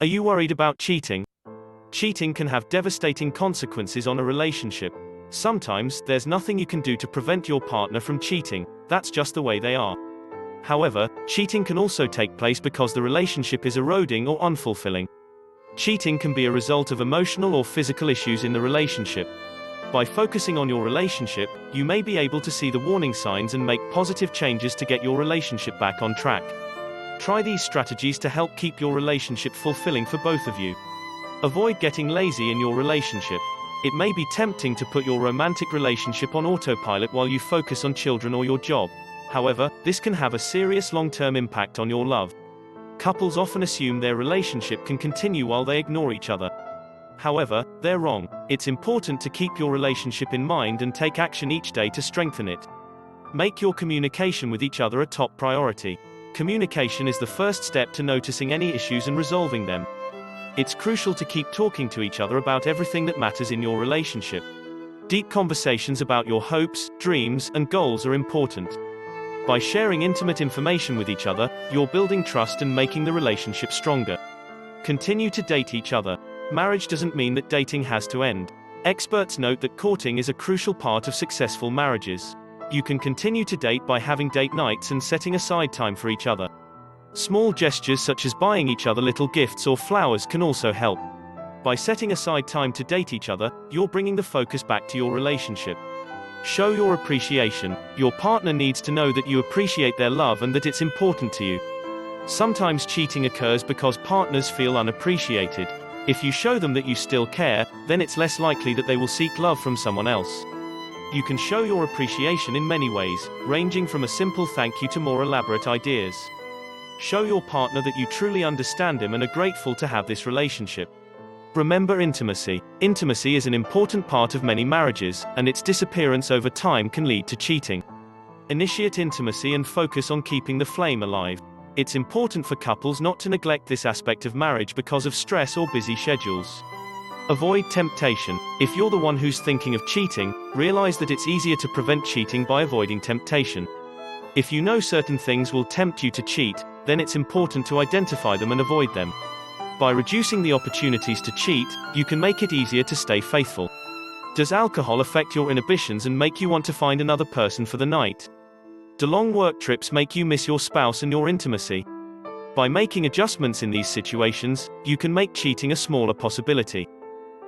Are you worried about cheating? Cheating can have devastating consequences on a relationship. Sometimes, there's nothing you can do to prevent your partner from cheating, that's just the way they are. However, cheating can also take place because the relationship is eroding or unfulfilling. Cheating can be a result of emotional or physical issues in the relationship. By focusing on your relationship, you may be able to see the warning signs and make positive changes to get your relationship back on track. Try these strategies to help keep your relationship fulfilling for both of you. Avoid getting lazy in your relationship. It may be tempting to put your romantic relationship on autopilot while you focus on children or your job. However, this can have a serious long-term impact on your love. Couples often assume their relationship can continue while they ignore each other. However, they're wrong. It's important to keep your relationship in mind and take action each day to strengthen it. Make your communication with each other a top priority. Communication is the first step to noticing any issues and resolving them. It's crucial to keep talking to each other about everything that matters in your relationship. Deep conversations about your hopes, dreams, and goals are important. By sharing intimate information with each other, you're building trust and making the relationship stronger. Continue to date each other. Marriage doesn't mean that dating has to end. Experts note that courting is a crucial part of successful marriages. You can continue to date by having date nights and setting aside time for each other. Small gestures such as buying each other little gifts or flowers can also help. By setting aside time to date each other, you're bringing the focus back to your relationship. Show your appreciation. Your partner needs to know that you appreciate their love and that it's important to you. Sometimes cheating occurs because partners feel unappreciated. If you show them that you still care, then it's less likely that they will seek love from someone else. You can show your appreciation in many ways, ranging from a simple thank you to more elaborate ideas. Show your partner that you truly understand him and are grateful to have this relationship. Remember intimacy. Intimacy is an important part of many marriages, and its disappearance over time can lead to cheating. Initiate intimacy and focus on keeping the flame alive. It's important for couples not to neglect this aspect of marriage because of stress or busy schedules. Avoid temptation. If you're the one who's thinking of cheating, realize that it's easier to prevent cheating by avoiding temptation. If you know certain things will tempt you to cheat, then it's important to identify them and avoid them. By reducing the opportunities to cheat, you can make it easier to stay faithful. Does alcohol affect your inhibitions and make you want to find another person for the night? Do long work trips make you miss your spouse and your intimacy? By making adjustments in these situations, you can make cheating a smaller possibility.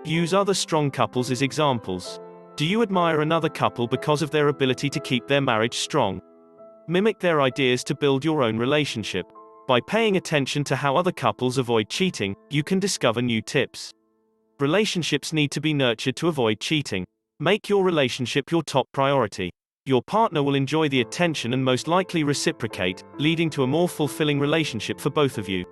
Use other strong couples as examples. Do you admire another couple because of their ability to keep their marriage strong? Mimic their ideas to build your own relationship. By paying attention to how other couples avoid cheating, you can discover new tips. Relationships need to be nurtured to avoid cheating. Make your relationship your top priority. Your partner will enjoy the attention and most likely reciprocate, leading to a more fulfilling relationship for both of you.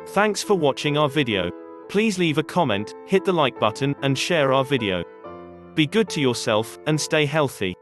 Thanks for watching our video. Please leave a comment, hit the like button, and share our video. Be good to yourself, and stay healthy.